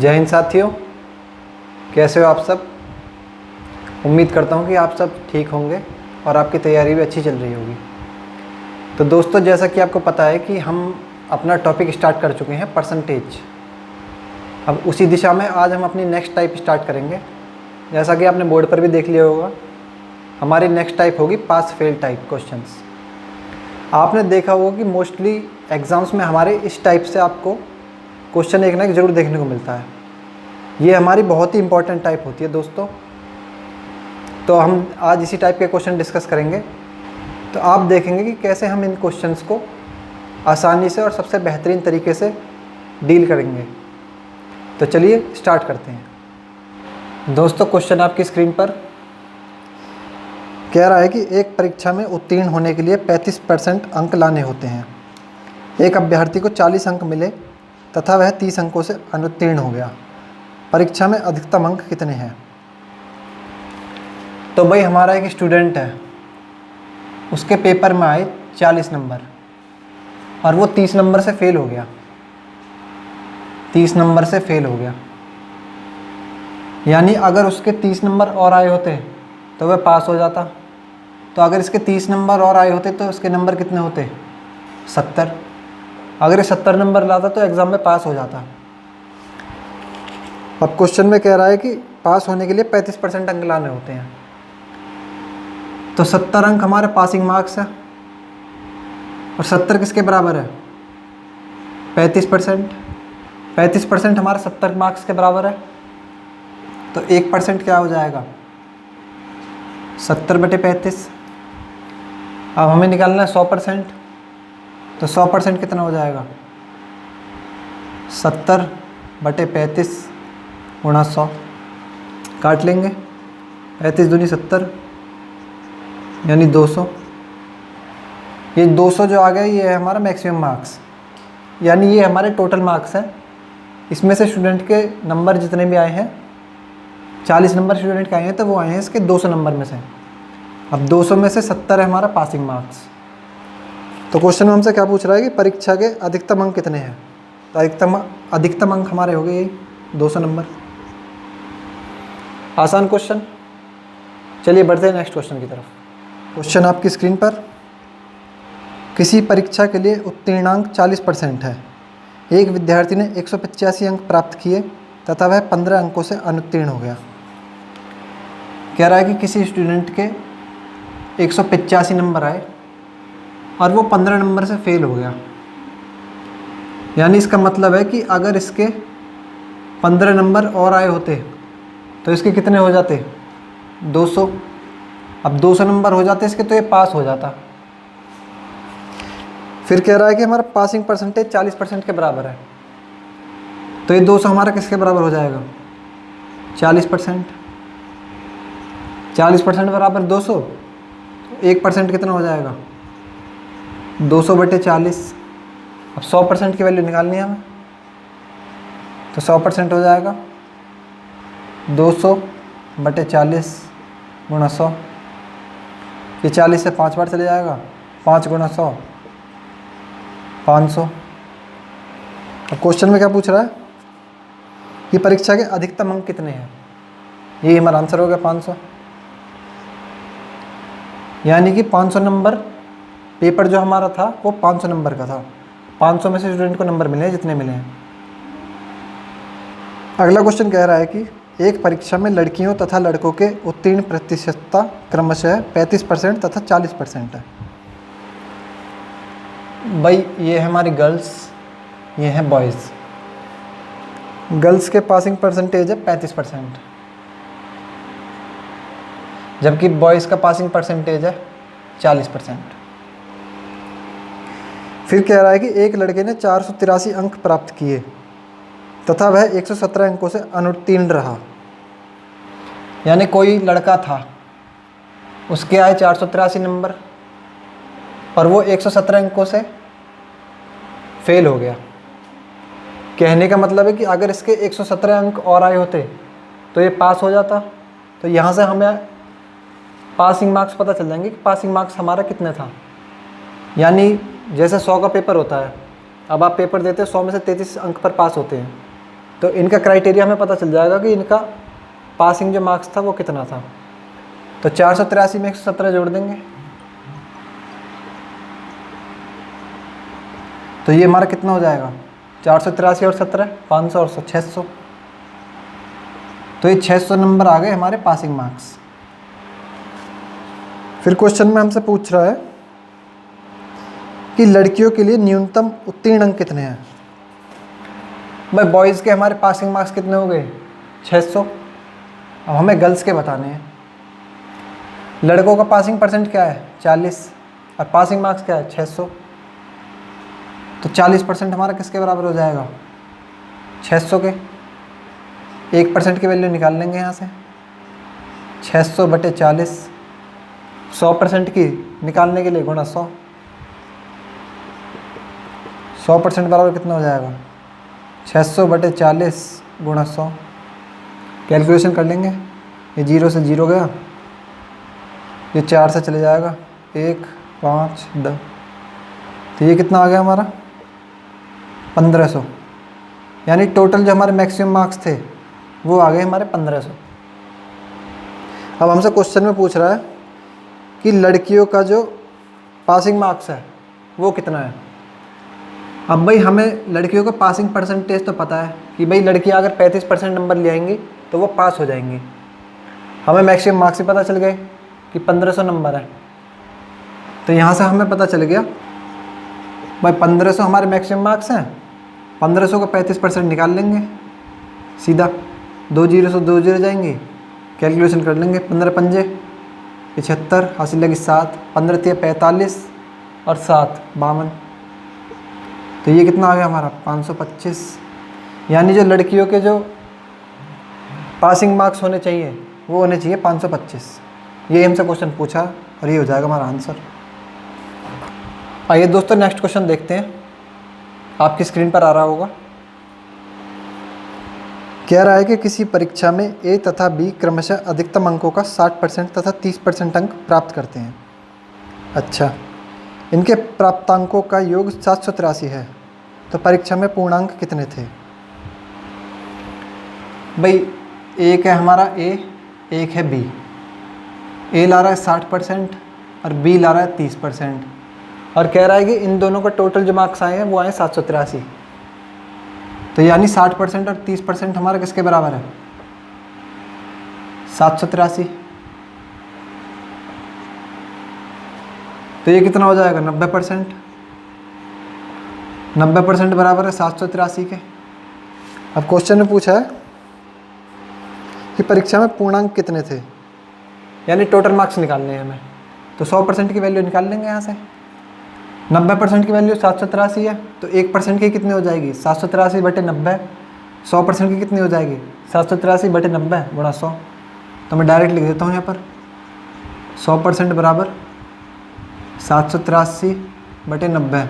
जय हिंद साथियों, कैसे हो आप सब। उम्मीद करता हूँ कि आप सब ठीक होंगे और आपकी तैयारी भी अच्छी चल रही होगी। तो दोस्तों, जैसा कि आपको पता है कि हम अपना टॉपिक स्टार्ट कर चुके हैं परसेंटेज। अब उसी दिशा में आज हम अपनी नेक्स्ट टाइप स्टार्ट करेंगे। जैसा कि आपने बोर्ड पर भी देख लिया होगा, हमारी नेक्स्ट टाइप होगी पास फेल टाइप क्वेश्चंस। आपने देखा होगा कि मोस्टली एग्ज़ाम्स में हमारे इस टाइप से आपको क्वेश्चन एक ना एक ज़रूर देखने को मिलता है। ये हमारी बहुत ही इंपॉर्टेंट टाइप होती है दोस्तों। तो हम आज इसी टाइप के क्वेश्चन डिस्कस करेंगे। तो आप देखेंगे कि कैसे हम इन क्वेश्चंस को आसानी से और सबसे बेहतरीन तरीके से डील करेंगे। तो चलिए स्टार्ट करते हैं। दोस्तों, क्वेश्चन आपकी स्क्रीन पर कह रहा है कि एक परीक्षा में उत्तीर्ण होने के लिए 35% अंक लाने होते हैं। एक अभ्यर्थी को 40 अंक मिले तथा वह 30 अंकों से अनुत्तीर्ण हो गया। परीक्षा में अधिकतम अंक कितने हैं। तो भाई, हमारा एक स्टूडेंट है, उसके पेपर में आए 40 नंबर और वो 30 नंबर से फेल हो गया। 30 नंबर से फेल हो गया, यानी अगर उसके 30 नंबर और आए होते तो वह पास हो जाता। तो अगर इसके 30 नंबर और आए होते तो उसके नंबर कितने होते, 70। अगर ये 70 नंबर लाता तो एग्ज़ाम में पास हो जाता। अब क्वेश्चन में कह रहा है कि पास होने के लिए 35% अंक लाने होते हैं। तो 70 अंक हमारे पासिंग मार्क्स है और 70 किसके बराबर है, 35%। 35% हमारे 70 मार्क्स के बराबर है। तो 1% क्या हो जाएगा, 70/35। अब हमें निकालना है 100%। तो 100% कितना हो जाएगा, 70/35 गुणा 100। काट लेंगे, 35 दूनी 70 यानी 200। ये 200 जो आ गया ये है हमारा मैक्सिमम मार्क्स, यानी ये हमारे टोटल मार्क्स हैं। इसमें से स्टूडेंट के नंबर जितने भी आए हैं, 40 नंबर स्टूडेंट के आए हैं, तो वो आए हैं इसके 200 नंबर में से। अब 200 में से 70 है हमारा पासिंग मार्क्स। तो क्वेश्चन में हमसे क्या पूछ रहा है कि परीक्षा के अधिकतम अंक कितने हैं। तो अधिकतम अंक हमारे हो गए यही 200 नंबर। आसान क्वेश्चन। चलिए बढ़ते हैं नेक्स्ट क्वेश्चन की तरफ। क्वेश्चन आपकी स्क्रीन पर, किसी परीक्षा के लिए उत्तीर्णांक 40% है। एक विद्यार्थी ने 185 अंक प्राप्त किए तथा वह 15 अंकों से अनुत्तीर्ण हो गया। कह रहा है कि किसी स्टूडेंट के 185 नंबर आए और वो 15 नंबर से फेल हो गया। यानी इसका मतलब है कि अगर इसके 15 नंबर और आए होते तो इसके कितने हो जाते, 200। अब 200 नंबर हो जाते इसके तो ये पास हो जाता। फिर कह रहा है कि हमारा पासिंग परसेंटेज 40% के बराबर है। तो ये 200 हमारा किसके बराबर हो जाएगा, 40%। 40% बराबर 200, 1% कितना हो जाएगा, 200/40। अब 100% की वैल्यू निकालनी है हमें, तो 100% हो जाएगा 200/40 गुणा 100। ये 40 से 5 बार चले जाएगा, 5 गुणा 100 500। अब क्वेश्चन में क्या पूछ रहा है कि परीक्षा के अधिकतम अंक कितने हैं। ये हमारा आंसर हो गया 500। यानी कि 500 नंबर पेपर जो हमारा था वो 500 नंबर का था। 500 में से स्टूडेंट को नंबर मिले हैं जितने मिले हैं। अगला क्वेश्चन कह रहा है कि एक परीक्षा में लड़कियों तथा लड़कों के उत्तीर्ण प्रतिशतता क्रमशः 35% तथा 40% है। भाई, ये है हमारी गर्ल्स, ये हैं बॉयज़। गर्ल्स के पासिंग परसेंटेज है 35%, जबकि बॉयज़ का पासिंग परसेंटेज है 40%। फिर कह रहा है कि एक लड़के ने 483 अंक प्राप्त किए तथा वह 117 अंकों से अनुत्तीर्ण रहा। यानी कोई लड़का था, उसके आए 483 नंबर और वो 117 अंकों से फेल हो गया। कहने का मतलब है कि अगर इसके 117 अंक और आए होते तो ये पास हो जाता। तो यहाँ से हमें पासिंग मार्क्स पता चल जाएंगे कि पासिंग मार्क्स हमारा कितना था। यानी जैसे 100 का पेपर होता है, अब आप पेपर देते हो 100 में से 33 अंक पर पास होते हैं, तो इनका क्राइटेरिया हमें पता चल जाएगा कि इनका पासिंग जो मार्क्स था वो कितना था। तो 483 में 117 जोड़ देंगे, तो ये हमारा कितना हो जाएगा, 483 और 17 500 और 600। तो ये 600 नंबर आ गए हमारे पासिंग मार्क्स। फिर क्वेश्चन में हमसे पूछ रहा है कि लड़कियों के लिए न्यूनतम उत्तीर्ण अंक कितने हैं। भाई बॉयज़ के हमारे पासिंग मार्क्स कितने हो गए, 600। अब हमें गर्ल्स के बताने हैं। लड़कों का पासिंग परसेंट क्या है, 40, और पासिंग मार्क्स क्या है, 600। तो 40% हमारा किसके बराबर हो जाएगा, 600 के। 1% की वैल्यू निकाल लेंगे यहाँ से, 600 बटे 40, 100% की निकालने के लिए गुणा 100। 100% बराबर कितना हो जाएगा, 600 बटे 40 गुणा 100। कैलकुलेशन कर लेंगे, ये 0 से 0 गया, ये 4 से चले जाएगा, 1 5 10, तो ये कितना आ गया हमारा 1500। यानी टोटल जो हमारे मैक्सिमम मार्क्स थे वो आ गए हमारे 1500। अब हमसे क्वेश्चन में पूछ रहा है कि लड़कियों का जो पासिंग मार्क्स है वो कितना है। अब भाई हमें लड़कियों का पासिंग परसेंटेज तो पता है कि भाई लड़कियां अगर 35% नंबर ले आएंगी तो वो पास हो जाएंगी। हमें मैक्सिमम मार्क्स ही पता चल गए कि 1500 नंबर है, तो यहाँ से हमें पता चल गया भाई 1500 हमारे मैक्सिमम मार्क्स हैं। 1500 का 35% निकाल लेंगे सीधा, 2 0 से 2 0 जाएंगे, कैलकुलेशन कर लेंगे, 15 पंजे 75, हासिल लगी 7, 15 तिया 45 और 7 52, तो ये कितना आ गया हमारा 525। यानी जो लड़कियों के जो पासिंग मार्क्स होने चाहिए वो होने चाहिए 525। ये हमसे क्वेश्चन पूछा और ये हो जाएगा हमारा आंसर। आइए दोस्तों नेक्स्ट क्वेश्चन देखते हैं, आपकी स्क्रीन पर आ रहा होगा। कह रहा है कि किसी परीक्षा में ए तथा बी क्रमशः अधिकतम अंकों का 60% तथा 30% अंक प्राप्त करते हैं। अच्छा, इनके प्राप्तांकों का योग 783 है, तो परीक्षा में पूर्णांक कितने थे। भाई एक है हमारा ए, एक है बी। ए ला रहा है 60% और बी ला रहा है 30%, और कह रहा है कि इन दोनों का टोटल जो मार्क्स आए हैं वो आए 783। तो यानी 60% और 30% हमारा किसके बराबर है, 783। तो ये कितना हो जाएगा 90%। 90% बराबर है 783 के। अब क्वेश्चन में पूछा है कि परीक्षा में पूर्णांक कितने थे, यानी टोटल मार्क्स निकालने हैं हमें। तो 100% की वैल्यू निकाल लेंगे यहाँ से। 90% की वैल्यू 783 है, तो 1% की कितनी हो जाएगी, 783 बटे 90। 100% की कितनी हो जाएगी, 783 बटे 90 गुणा 100। तो मैं डायरेक्ट लिख देता हूँ यहाँ पर 100% बराबर 783 बटे 90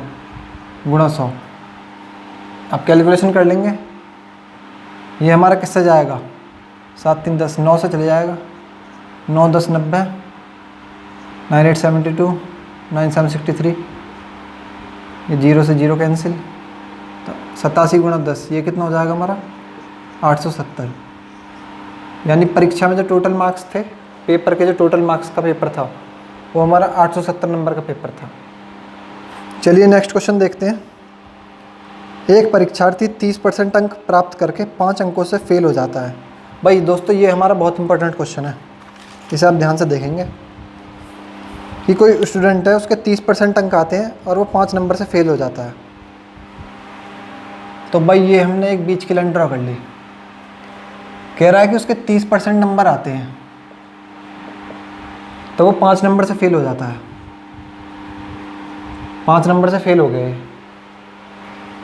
गुणा 100। अब कैलकुलेशन कर लेंगे, ये हमारा किससे जाएगा, 7 3 10, 9 से चले जाएगा, 9 10 90, 9 8 72, 9 7 63, ये 0 से 0 कैंसिल, तो 87 गुणा 10, ये कितना हो जाएगा हमारा 870। यानी परीक्षा में जो टोटल मार्क्स थे, पेपर के जो टोटल मार्क्स का पेपर था वो हमारा 870 नंबर का पेपर था। चलिए नेक्स्ट क्वेश्चन देखते हैं। एक परीक्षार्थी 30% अंक प्राप्त करके 5 अंकों से फेल हो जाता है। भाई दोस्तों ये हमारा बहुत इंपॉर्टेंट क्वेश्चन है, इसे आप ध्यान से देखेंगे कि कोई स्टूडेंट है, उसके 30% अंक आते हैं और वो 5 नंबर से फेल हो जाता है। तो भाई ये हमने एक बीच की लाइन ड्रा कर ली। कह रहा है कि उसके 30% नंबर आते हैं तो वो 5 नंबर से फेल हो जाता है। 5 नंबर से फेल हो गए,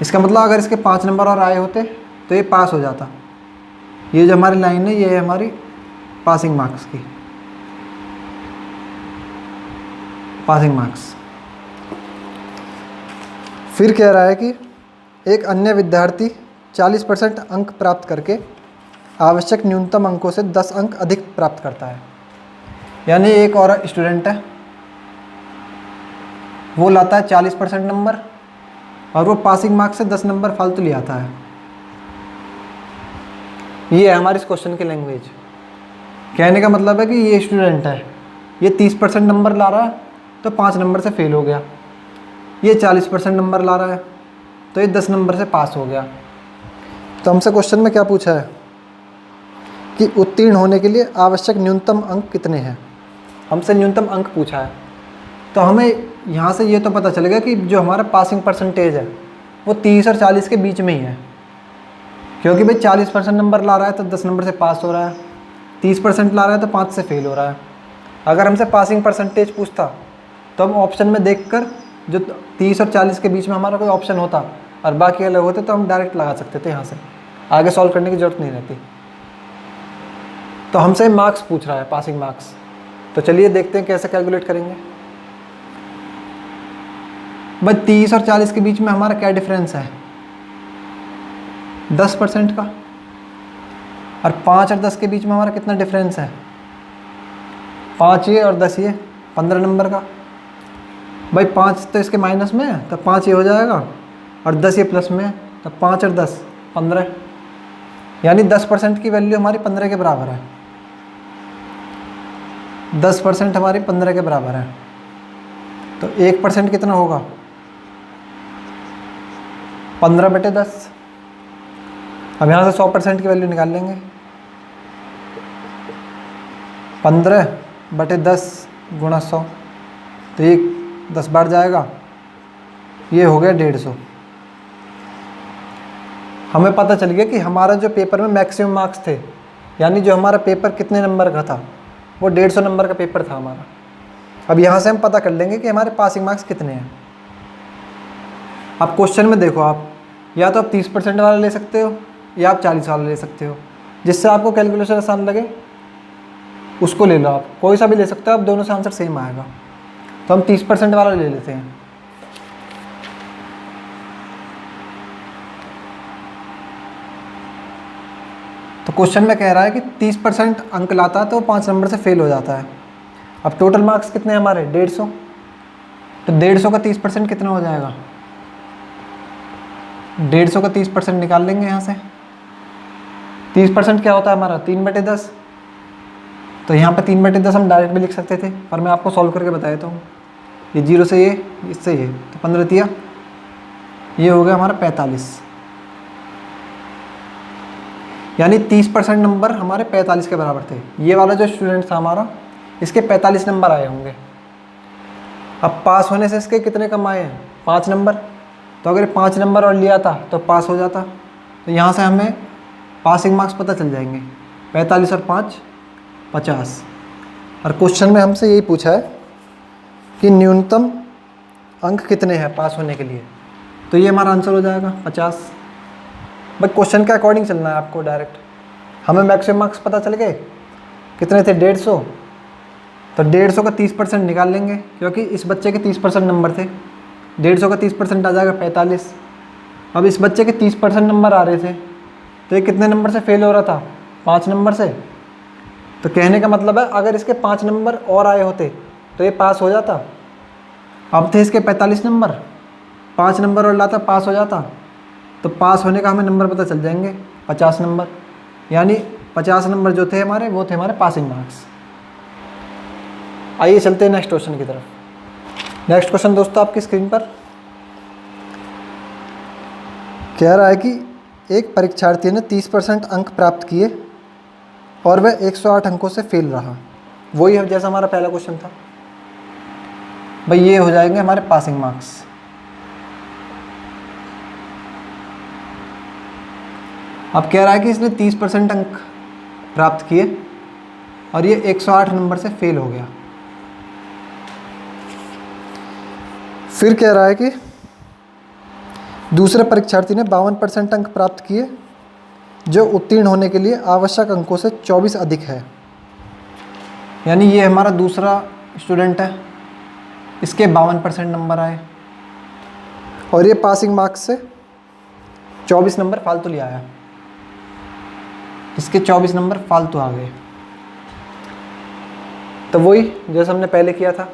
इसका मतलब अगर इसके 5 नंबर और आए होते तो ये पास हो जाता। ये जो हमारी लाइन है ये है हमारी पासिंग मार्क्स की, पासिंग मार्क्स। फिर कह रहा है कि एक अन्य विद्यार्थी 40% अंक प्राप्त करके आवश्यक न्यूनतम अंकों से 10 अंक अधिक प्राप्त करता है। यानी एक और स्टूडेंट है, वो लाता है 40% नंबर और वो पासिंग मार्क्स से 10 नंबर फालतू ले आता है। ये है हमारी इस क्वेश्चन की लैंग्वेज। कहने का मतलब है कि ये स्टूडेंट है, ये 30% नंबर ला रहा है तो 5 नंबर से फेल हो गया, ये 40% नंबर ला रहा है तो ये 10 नंबर से पास हो गया। तो हमसे क्वेश्चन में क्या पूछा है कि उत्तीर्ण होने के लिए आवश्यक न्यूनतम अंक कितने हैं। हमसे न्यूनतम अंक पूछा है, तो हमें यहाँ से ये तो पता चलेगा कि जो हमारा पासिंग परसेंटेज है वो 30 और 40 के बीच में ही है, क्योंकि भाई 40% नंबर ला रहा है तो 10 नंबर से पास हो रहा है, 30% ला रहा है तो 5 से फेल हो रहा है। अगर हमसे पासिंग परसेंटेज पूछता तो हम ऑप्शन में देखकर जो 30 और 40 के बीच में हमारा कोई ऑप्शन होता और बाकी अलग होते तो हम डायरेक्ट लगा सकते थे, यहाँ से आगे सॉल्व करने की ज़रूरत नहीं रहती। तो हमसे मार्क्स पूछ रहा है, पासिंग मार्क्स। तो चलिए देखते हैं कैसे कैलकुलेट करेंगे। भाई 30 और 40 के बीच में हमारा क्या डिफरेंस है, 10% का। और 5 और 10 के बीच में हमारा कितना डिफरेंस है, 5 ये और 10 ये, 15 नंबर का। भाई 5 तो इसके माइनस में है तो 5 ये हो जाएगा, और 10 ये प्लस में है तो 5 और 10 15, यानी 10% की वैल्यू हमारी 15 के बराबर है। 10% हमारी 15 के बराबर है, तो 1% कितना होगा, 15/10। अब यहाँ से 100% की वैल्यू निकाल लेंगे, 15/10 गुणा 100, तो ये 10 बार जाएगा, ये हो गया 150। हमें पता चल गया कि हमारा जो पेपर में मैक्सिमम मार्क्स थे, यानी जो हमारा पेपर कितने नंबर का था, वो 150 नंबर का पेपर था हमारा। अब यहाँ से हम पता कर लेंगे कि हमारे पासिंग मार्क्स कितने हैं। अब क्वेश्चन में देखो, आप या तो आप 30% वाला ले सकते हो या आप 40 वाला ले सकते हो, जिससे आपको कैलकुलेशन आसान लगे उसको ले लो। आप कोई सा भी ले सकते हो, आप दोनों से आंसर सेम आएगा। तो हम 30% वाला ले लेते हैं। तो क्वेश्चन में कह रहा है कि 30% अंक लाता है तो 5 नंबर से फेल हो जाता है। अब टोटल मार्क्स कितने हैं हमारे, 150। तो 150 का 30% कितना हो जाएगा, 150 का 30% निकाल लेंगे यहाँ से। 30% क्या होता है हमारा, 3/10। तो यहाँ पे 3/10 हम डायरेक्ट भी लिख सकते थे, पर मैं आपको सॉल्व करके बता देता हूँ। ये 0 से ये, इससे ये, तो 15 दिया, ये हो गया हमारा 45, यानी 30% नंबर हमारे 45 के बराबर थे। ये वाला जो स्टूडेंट था हमारा, इसके 45 नंबर आए होंगे। अब पास होने से इसके कितने कम आए हैं, 5 नंबर। तो अगर 5 नंबर और लिया था तो पास हो जाता। तो यहाँ से हमें पासिंग मार्क्स पता चल जाएंगे, 45 और 5 50। और क्वेश्चन में हमसे यही पूछा है कि न्यूनतम अंक कितने हैं पास होने के लिए, तो ये हमारा आंसर हो जाएगा 50। बट क्वेश्चन के अकॉर्डिंग चलना है आपको डायरेक्ट। हमें मैक्सिमम मार्क्स पता चल गए, कितने थे, 150। तो 150 का 30% निकाल लेंगे, क्योंकि इस बच्चे के 30% नंबर थे। 150 का 30% आ जाएगा 45। अब इस बच्चे के 30% नंबर आ रहे थे, तो ये कितने नंबर से फेल हो रहा था, 5 नंबर से। तो कहने का मतलब है अगर इसके 5 नंबर और आए होते तो ये पास हो जाता। अब थे इसके 45 नंबर, 5 नंबर और लाता, पास हो जाता। तो पास होने का हमें नंबर पता चल जाएंगे, 50 नंबर। यानी 50 नंबर जो थे हमारे, वो थे हमारे पासिंग मार्क्स। आइए चलते हैं नेक्स्ट क्वेश्चन की तरफ। नेक्स्ट क्वेश्चन दोस्तों आपकी स्क्रीन पर कह रहा है कि एक परीक्षार्थी ने 30% अंक प्राप्त किए और वह 108 अंकों से फेल रहा। वही है जैसा हमारा पहला क्वेश्चन था। भाई ये हो जाएंगे हमारे पासिंग मार्क्स। अब कह रहा है कि इसने 30% अंक प्राप्त किए और ये 108 नंबर से फेल हो गया। फिर कह रहा है कि दूसरे परीक्षार्थी ने 52% अंक प्राप्त किए, जो उत्तीर्ण होने के लिए आवश्यक अंकों से 24 अधिक है। यानी ये हमारा दूसरा स्टूडेंट है, इसके 52% नंबर आए और ये पासिंग मार्क्स से 24 नंबर फालतू ले आया। इसके 24 नंबर फालतू आ गए। तो वही जैसे हमने पहले किया था,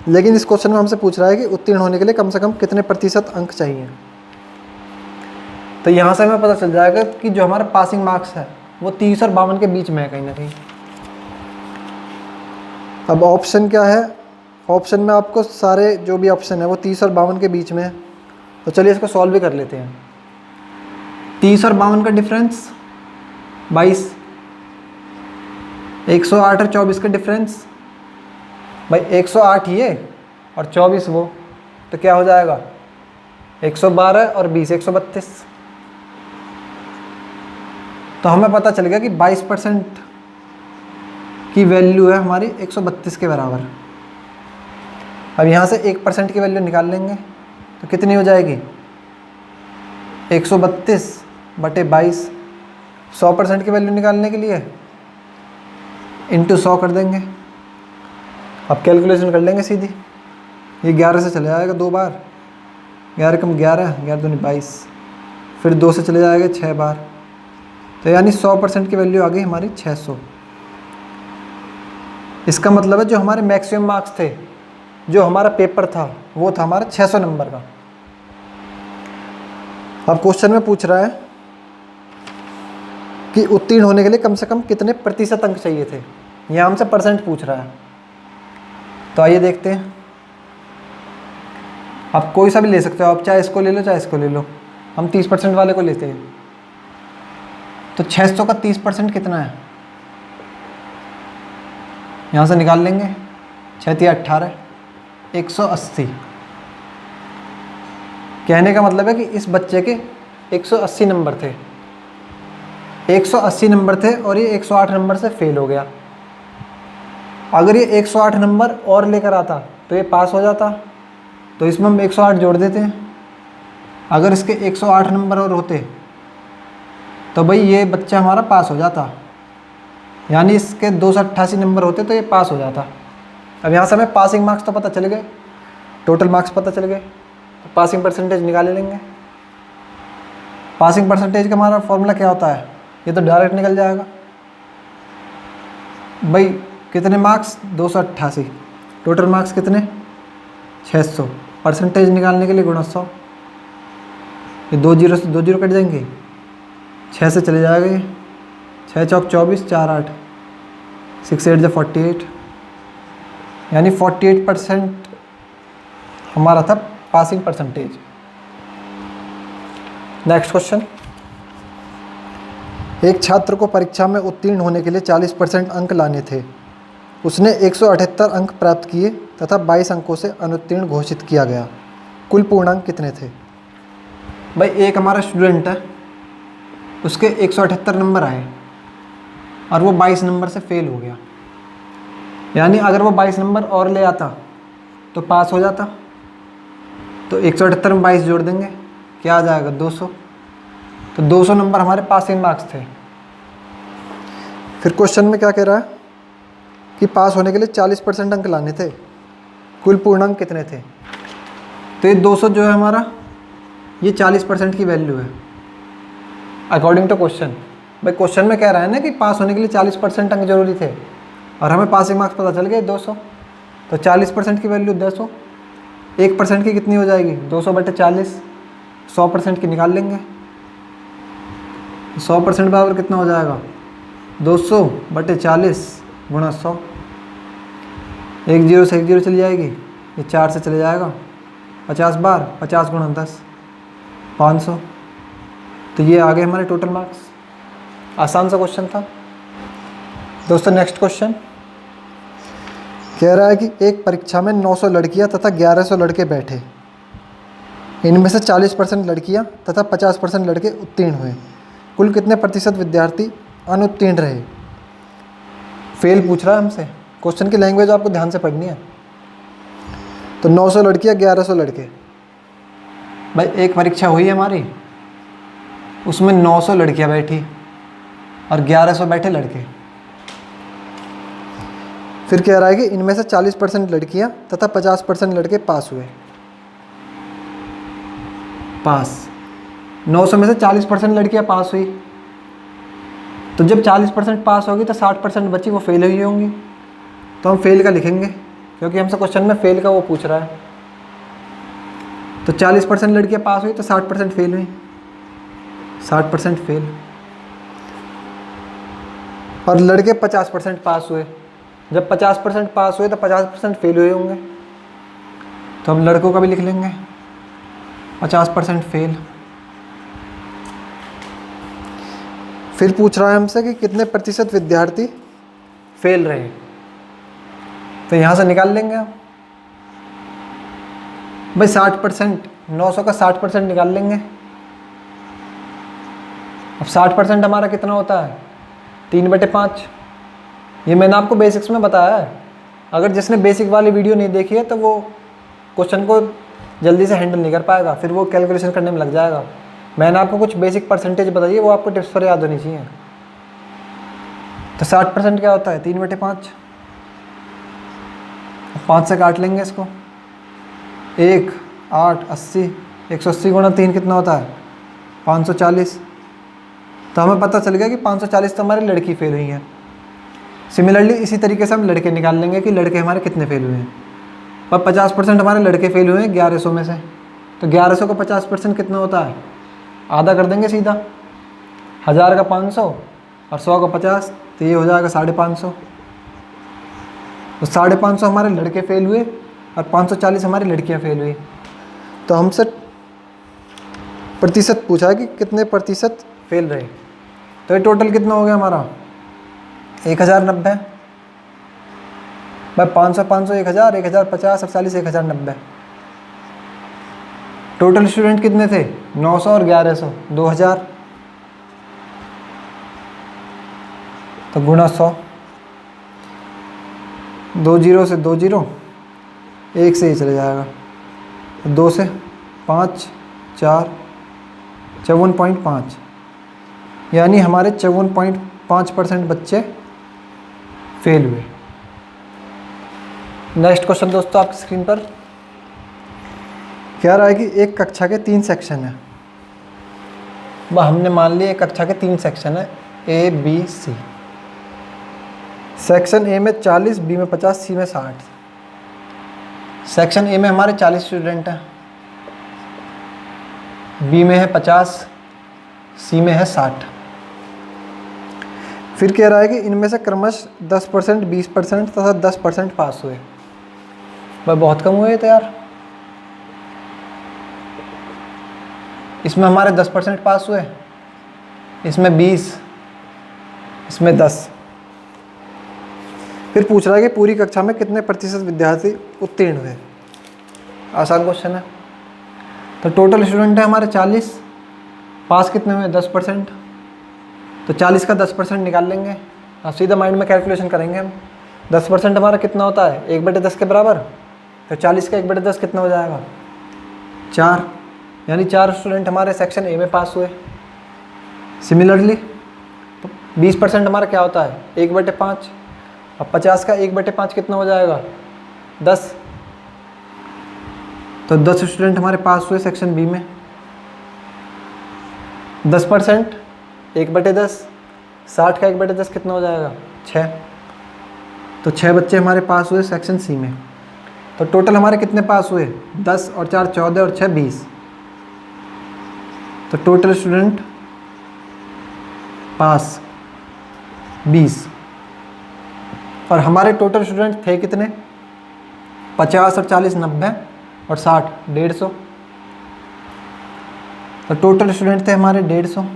लेकिन इस क्वेश्चन में हमसे पूछ रहा है कि उत्तीर्ण होने के लिए कम से कम कितने प्रतिशत अंक चाहिए। तो यहाँ से हमें पता चल जाएगा कि जो हमारा पासिंग मार्क्स है वो 30 और 52 के बीच में है कहीं ना कहीं। अब ऑप्शन क्या है, ऑप्शन में आपको सारे जो भी ऑप्शन है वो 30 और 52 के बीच में है। तो चलिए इसको सॉल्व भी कर लेते हैं। 30 और 52 का डिफरेंस 22, 108 और 24 का डिफरेंस भाई 108 ये और 24 वो, तो क्या हो जाएगा 112 और 20 132। तो हमें पता चल गया कि 22% की वैल्यू है हमारी 132 के बराबर। अब यहाँ से 1% की वैल्यू निकाल लेंगे तो कितनी हो जाएगी 132/22। 100% की वैल्यू निकालने के लिए इंटू 100 कर देंगे। अब कैलकुलेशन कर लेंगे सीधी, ये 11 से चले जाएगा 2 बार, 11 कम 11, 11 दूनी 22, फिर 2 से चले जाएगा 6 बार, तो यानी 100% की वैल्यू आ गई हमारी 600। इसका मतलब है जो हमारे मैक्सिमम मार्क्स थे, जो हमारा पेपर था वो था हमारा 600 नंबर का। अब क्वेश्चन में पूछ रहा है कि उत्तीर्ण होने के लिए कम से कम कितने प्रतिशत अंक चाहिए थे, यहाँ हमसे परसेंट पूछ रहा है। तो आइए देखते हैं। आप कोई सा भी ले सकते हो, आप चाहे इसको ले लो चाहे इसको ले लो, हम 30% वाले को लेते हैं। तो 600 का 30% कितना है, यहाँ से निकाल लेंगे, 6 × 18, 180। कहने का मतलब है कि इस बच्चे के 180 नंबर थे, 180 नंबर थे और ये 108 नंबर से फेल हो गया। अगर ये 108 नंबर और लेकर आता तो ये पास हो जाता, तो इसमें हम 108 जोड़ देते हैं। अगर इसके 108 नंबर और होते तो भाई ये बच्चा हमारा पास हो जाता, यानी इसके 288 नंबर होते तो ये पास हो जाता। अब यहाँ से हमें पासिंग मार्क्स तो पता चल गए, टोटल मार्क्स पता चल गए, तो पासिंग परसेंटेज निकाल लेंगे। पासिंग परसेंटेज का हमारा फॉर्मूला क्या होता है, ये तो डायरेक्ट निकल जाएगा भाई। कितने मार्क्स 288, टोटल मार्क्स कितने 600, परसेंटेज निकालने के लिए गुणा 100। ये 2 जीरो से 2 जीरो कट जाएंगे, 6 से चले जाएगा ये, 6 चौक 24, 4 8, 6 8 × 48, यानी 48% हमारा था पासिंग परसेंटेज। Next question. एक छात्र को परीक्षा में उत्तीर्ण होने के लिए 40% अंक लाने थे। उसने 178 अंक प्राप्त किए तथा 22 अंकों से अनुत्तीर्ण घोषित किया गया। कुल पूर्णांक कितने थे? भाई एक हमारा स्टूडेंट है, उसके 178 नंबर आए और वो 22 नंबर से फेल हो गया, यानी अगर वो 22 नंबर और ले आता तो पास हो जाता। तो 178 में 22 जोड़ देंगे, क्या आ जाएगा 200। तो 200 नंबर हमारे पासिंग मार्क्स थे। फिर क्वेश्चन में क्या कह रहा है कि पास होने के लिए 40% अंक लाने थे, कुल पूर्णांक कितने थे? तो ये 200 जो है हमारा, ये 40% की वैल्यू है अकॉर्डिंग टू क्वेश्चन। भाई क्वेश्चन में कह रहा है ना कि पास होने के लिए 40% अंक जरूरी थे और हमें पासिंग मार्क्स पता चल गए 200, तो 40% की वैल्यू 200। 1% की कितनी हो जाएगी 200/40, 100% की निकाल लेंगे। 100% बराबर कितना हो जाएगा 200/40 गुणा 100। 1 जीरो से 1 जीरो चली जाएगी, ये 4 से चले जाएगा, 50 बार, 50 गुणा 10, 500। तो ये आ गए हमारे टोटल मार्क्स। आसान सा क्वेश्चन था दोस्तों। नेक्स्ट क्वेश्चन कह रहा है कि एक परीक्षा में 900 लड़कियां तथा 1100 लड़के बैठे। इनमें से 40% लड़कियां तथा 50% लड़के उत्तीर्ण हुए। कुल कितने प्रतिशत विद्यार्थी अनुत्तीर्ण रहे? फेल पूछ रहा है हमसे। क्वेश्चन की लैंग्वेज आपको ध्यान से पढ़नी है। तो 900 लड़कियां 1100 लड़के, भाई एक परीक्षा हुई हमारी, उसमें 900 लड़कियां बैठी और 1100 बैठे लड़के। फिर कह रहा है कि इनमें से 40% लड़कियां तथा 50% लड़के पास हुए। पास 900 में से 40% लड़कियां पास हुई, तो जब 40% पास होगी तो 60% बची वो फेल हुई होंगी। तो हम फेल का लिखेंगे क्योंकि हमसे क्वेश्चन में फेल का वो पूछ रहा है। तो 40% लड़कियां पास हुई तो 60% फेल हुई, 60% फेल। और लड़के 50% पास हुए। जब 50% पास हुए तो 50% फेल हुए होंगे, तो हम लड़कों का भी लिख लेंगे 50% फेल। फिर पूछ रहा है हमसे कि कितने प्रतिशत विद्यार्थी फेल रहे, तो यहाँ से निकाल लेंगे हम भाई 60%, 900 का 60% निकाल लेंगे। अब 60% हमारा कितना होता है 3/5। ये मैंने आपको बेसिक्स में बताया है। अगर जिसने बेसिक वाली वीडियो नहीं देखी है तो वो क्वेश्चन को जल्दी से हैंडल नहीं कर पाएगा, फिर वो कैलकुलेशन करने में लग जाएगा। मैंने आपको कुछ बेसिक परसेंटेज बताई है, वो आपको टिप्स पर याद होनी चाहिए। तो 60% क्या होता है 3/5। 5 से काट लेंगे इसको, 1, 8, 80, 180 गुणा 3 कितना होता है 540। तो हमें पता चल गया कि 540 तो हमारी लड़की फेल हुई हैं। सिमिलरली इसी तरीके से हम लड़के निकाल लेंगे कि लड़के हमारे कितने फेल हुए हैं। पर 50% हमारे लड़के फेल हुए हैं 1100 में से, तो 1100 का 50% कितना होता है, आधा कर देंगे सीधा। 1000 का 500 और 100 का 50, तो ये हो जाएगा 550। तो 550 हमारे लड़के फेल हुए और 540 हमारी लड़कियां फेल हुई। तो हमसे प्रतिशत पूछा है कि कितने प्रतिशत फेल रहे। तो ये टोटल कितना हो गया हमारा 1090 भाई 500, 500, 1000, 1050 और 40, 1090। टोटल स्टूडेंट कितने थे 900 और 1100, 2000। तो गुणा 100, 2 जीरो से 2 जीरो, 1 से ही चले जाएगा, 2 से 5, 4, 54.5, यानी हमारे 54.5% बच्चे फेल हुए। नेक्स्ट क्वेश्चन दोस्तों आपकी स्क्रीन पर क्या रहा है कि एक कक्षा के 3 सेक्शन है। वह हमने मान लिया एक कक्षा के 3 सेक्शन है A, B, C। Section A में 40, बी में 50, सी में 60। सेक्शन ए में हमारे 40 स्टूडेंट हैं, बी में है 50, सी में है 60। फिर कह रहा है कि इनमें से क्रमशः 10%, 20% तथा 10% पास हुए। भाई बहुत कम हुए तो यार, इसमें हमारे 10% पास हुए, इसमें 20, इसमें 10। फिर पूछ रहा है कि पूरी कक्षा में कितने प्रतिशत विद्यार्थी उत्तीर्ण हुए। आसान क्वेश्चन है। तो टोटल स्टूडेंट है हमारे 40, पास कितने हुए 10%, तो 40 का 10% निकाल लेंगे। अब सीधा माइंड में कैलकुलेशन करेंगे हम। 10% हमारा कितना होता है 1/10 के बराबर, तो 40 का 1/10 कितना हो जाएगा 4, यानी 4 स्टूडेंट हमारे सेक्शन ए में पास हुए। सिमिलरली तो 20% हमारा क्या होता है 1/5, अब 50 का 1/5 कितना हो जाएगा 10, तो 10 स्टूडेंट हमारे पास हुए सेक्शन बी में। 10% 1/10, 60 का 1/10 कितना हो जाएगा 6, तो 6 बच्चे हमारे पास हुए सेक्शन सी में। तो टोटल हमारे कितने पास हुए 10 और 4 14 और 6 20। तो टोटल स्टूडेंट पास 20। और हमारे टोटल स्टूडेंट थे कितने 50 और 40 90 और 60 150। तो टोटल स्टूडेंट थे हमारे 150।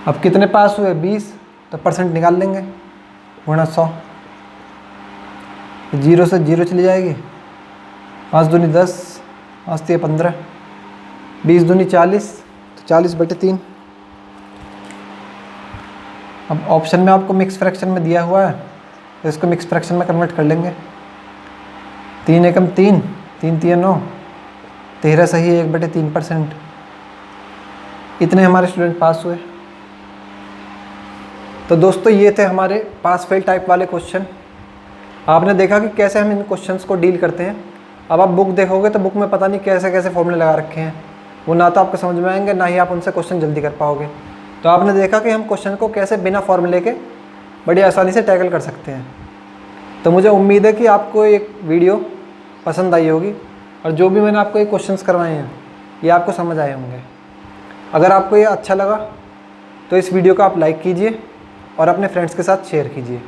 अब कितने पास हुए 20, तो परसेंट निकाल लेंगे गुणा 100। 0 से 0 चली जाएगी, 5 दूनी 10, 5 3 15, 20 दूनी 40, तो 40/3। अब ऑप्शन में आपको मिक्स फ्रैक्शन में दिया हुआ है, तो इसको मिक्स फ्रैक्शन में कन्वर्ट कर लेंगे। 3 एकम 3, 3 3 9, 13 सही है 1/3%। इतने हमारे स्टूडेंट पास हुए। तो दोस्तों ये थे हमारे पास फेल टाइप वाले क्वेश्चन। आपने देखा कि कैसे हम इन क्वेश्चंस को डील करते हैं। अब आप बुक देखोगे तो बुक में पता नहीं कैसे कैसे फॉर्मूले लगा रखे हैं, वो ना तो आपको समझ में आएंगे, ना ही आप उनसे क्वेश्चन जल्दी कर पाओगे। तो आपने देखा कि हम क्वेश्चन को कैसे बिना फॉर्मूले के बड़ी आसानी से टैकल कर सकते हैं। तो मुझे उम्मीद है कि आपको एक वीडियो पसंद आई होगी और जो भी मैंने आपको ये क्वेश्चंस करवाए हैं ये आपको समझ आए होंगे। अगर आपको ये अच्छा लगा तो इस वीडियो को आप लाइक कीजिए और अपने फ्रेंड्स के साथ शेयर कीजिए,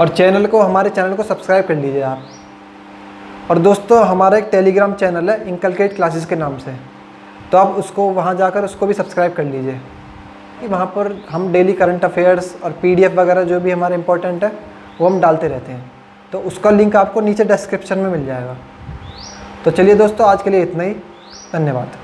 और हमारे चैनल को सब्सक्राइब कर लीजिए आप। और दोस्तों, हमारा एक टेलीग्राम चैनल है इनकलकेट क्लासेस के नाम से, तो आप वहाँ जाकर उसको भी सब्सक्राइब कर लीजिए। वहाँ पर हम डेली करंट अफेयर्स और PDF वगैरह जो भी हमारे इम्पोर्टेंट है वो हम डालते रहते हैं, तो उसका लिंक आपको नीचे डिस्क्रिप्शन में मिल जाएगा। तो चलिए दोस्तों, आज के लिए इतना ही। धन्यवाद।